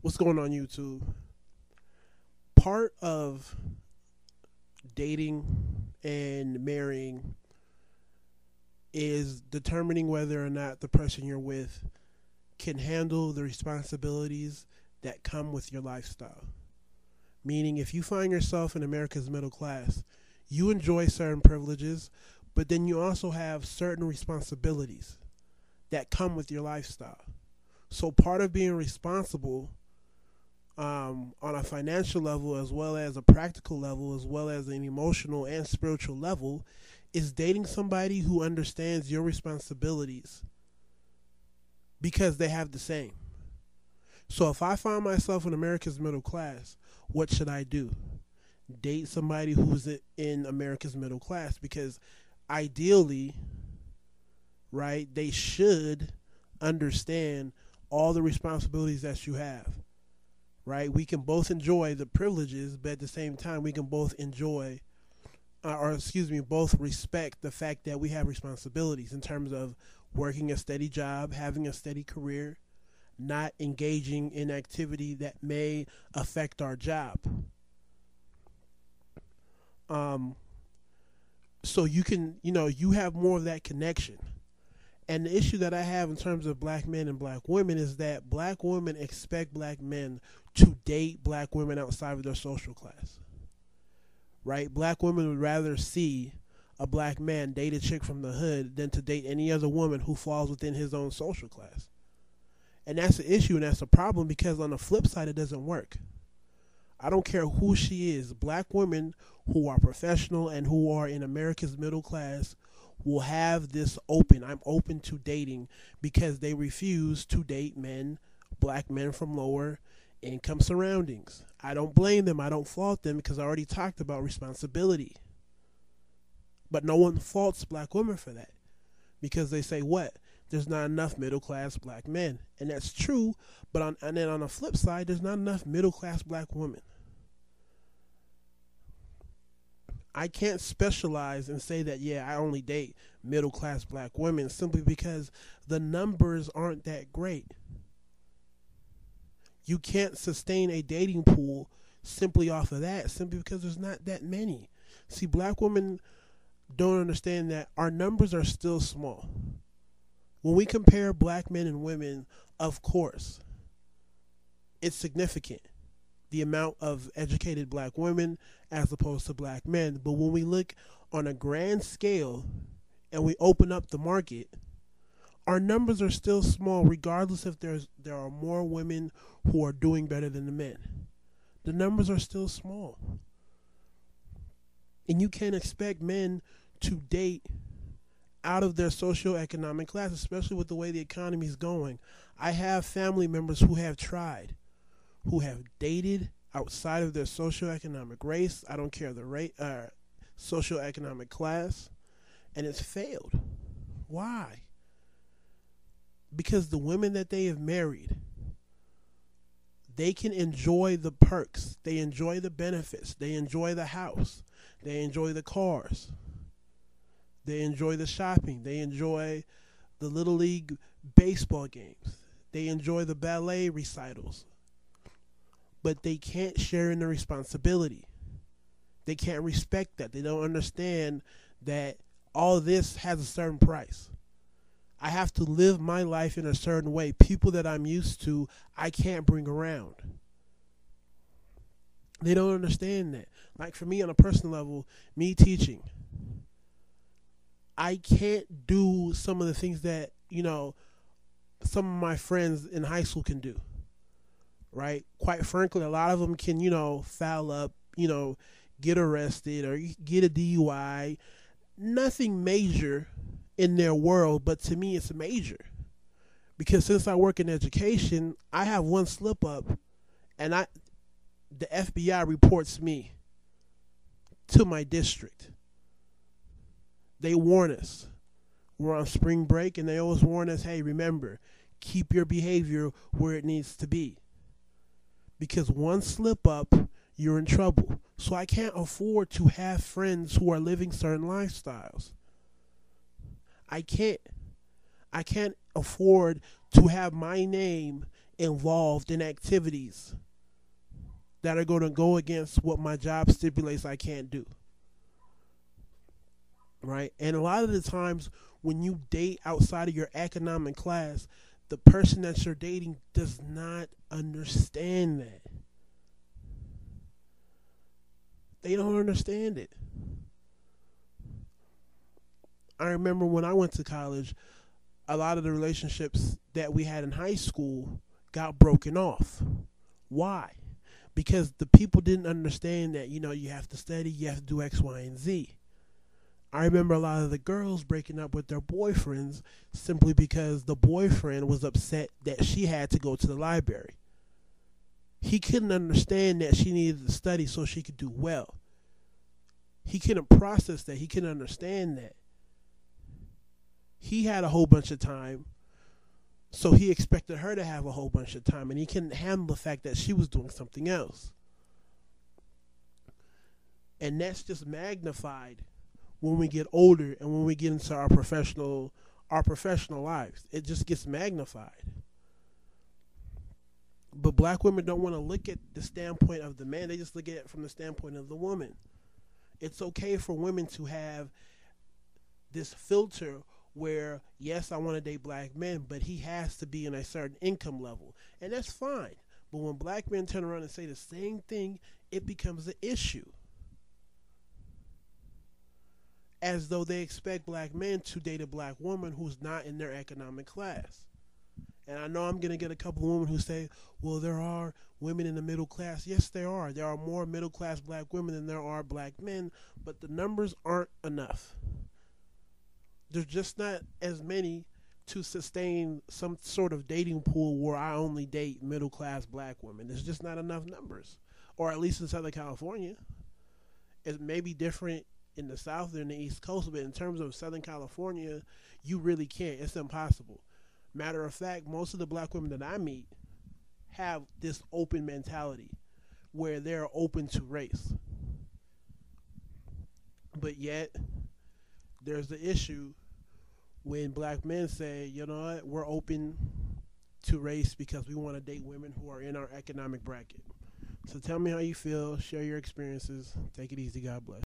What's going on YouTube? Part of dating and marrying is determining whether or not the person you're with can handle the responsibilities that come with your lifestyle. Meaning, if you find yourself in America's middle class, you enjoy certain privileges, but then you also have certain responsibilities that come with your lifestyle. So, part of being responsible on a financial level, as well as a practical level, as well as an emotional and spiritual level, is dating somebody who understands your responsibilities because they have the same. So if I find myself in America's middle class, what should I do? Date somebody who's in America's middle class because ideally, right, they should understand all the responsibilities that you have. Right? We can both enjoy the privileges, but at the same time, we can both enjoy, both respect the fact that we have responsibilities in terms of working a steady job, having a steady career, not engaging in activity that may affect our job. So you have more of that connection. And the issue that I have in terms of black men and black women is that black women expect black men to date black women outside of their social class. Right? Black women would rather see a black man date a chick from the hood than to date any other woman who falls within his own social class. And that's the issue and that's the problem because on the flip side, it doesn't work. I don't care who she is. Black women who are professional and who are in America's middle class will have this open. I'm open to dating because they refuse to date black men from lower income surroundings. I don't blame them. I don't fault them because I already talked about responsibility. But no one faults black women for that because they say what? There's not enough middle class black men. And that's true, but and then on the flip side, there's not enough middle class black women. I can't specialize and say that, I only date middle class black women simply because the numbers aren't that great. You can't sustain a dating pool simply off of that, simply because there's not that many. See, black women don't understand that our numbers are still small. When we compare black men and women, of course, it's significant. The amount of educated black women as opposed to black men. But when we look on a grand scale and we open up the market, our numbers are still small regardless if there are more women who are doing better than the men. The numbers are still small. And you can't expect men to date out of their socio-economic class, especially with the way the economy is going. I have family members who have tried, who have dated outside of their socioeconomic race. I don't care the socioeconomic class, and it's failed. Why? Because the women that they have married, they can enjoy the perks, they enjoy the benefits, they enjoy the house, they enjoy the cars, they enjoy the shopping, they enjoy the Little League baseball games, they enjoy the ballet recitals. But they can't share in the responsibility. They can't respect that. They don't understand that all this has a certain price. I have to live my life in a certain way. People that I'm used to, I can't bring around. They don't understand that. Like for me on a personal level, me teaching, I can't do some of the things that, some of my friends in high school can do. Right? Quite frankly, a lot of them can, foul up, get arrested or get a DUI. Nothing major in their world, but to me it's major. Because since I work in education, I have one slip up and the FBI reports me to my district. They warn us. We're on spring break and they always warn us, hey, remember, keep your behavior where it needs to be. Because one slip up, you're in trouble. So I can't afford to have friends who are living certain lifestyles. I can't afford to have my name involved in activities that are going to go against what my job stipulates I can't do. Right? And a lot of the times when you date outside of your economic class, the person that you're dating does not understand that. They don't understand it. I remember when I went to college, a lot of the relationships that we had in high school got broken off. Why? Because the people didn't understand that, you have to study, you have to do X, Y, and Z. I remember a lot of the girls breaking up with their boyfriends simply because the boyfriend was upset that she had to go to the library. He couldn't understand that she needed to study so she could do well. He couldn't process that. He couldn't understand that. He had a whole bunch of time, so he expected her to have a whole bunch of time, and he couldn't handle the fact that she was doing something else. And that's just magnified when we get older and when we get into our professional lives. It just gets magnified. But black women don't want to look at the standpoint of the man. They just look at it from the standpoint of the woman. It's okay for women to have this filter where, yes, I want to date black men, but he has to be in a certain income level. And that's fine. But when black men turn around and say the same thing, it becomes an issue. As though they expect black men to date a black woman who's not in their economic class. And I know I'm going to get a couple of women who say, well, there are women in the middle class. Yes, there are. There are more middle class black women than there are black men, but the numbers aren't enough. There's just not as many to sustain some sort of dating pool where I only date middle class black women. There's just not enough numbers. Or at least in Southern California. It may be different in the South or in the East Coast, but in terms of Southern California, you really can't. It's impossible. Matter of fact, most of the black women that I meet have this open mentality where they're open to race. But yet, there's the issue when black men say, you know what, we're open to race because we want to date women who are in our economic bracket. So tell me how you feel. Share your experiences. Take it easy. God bless.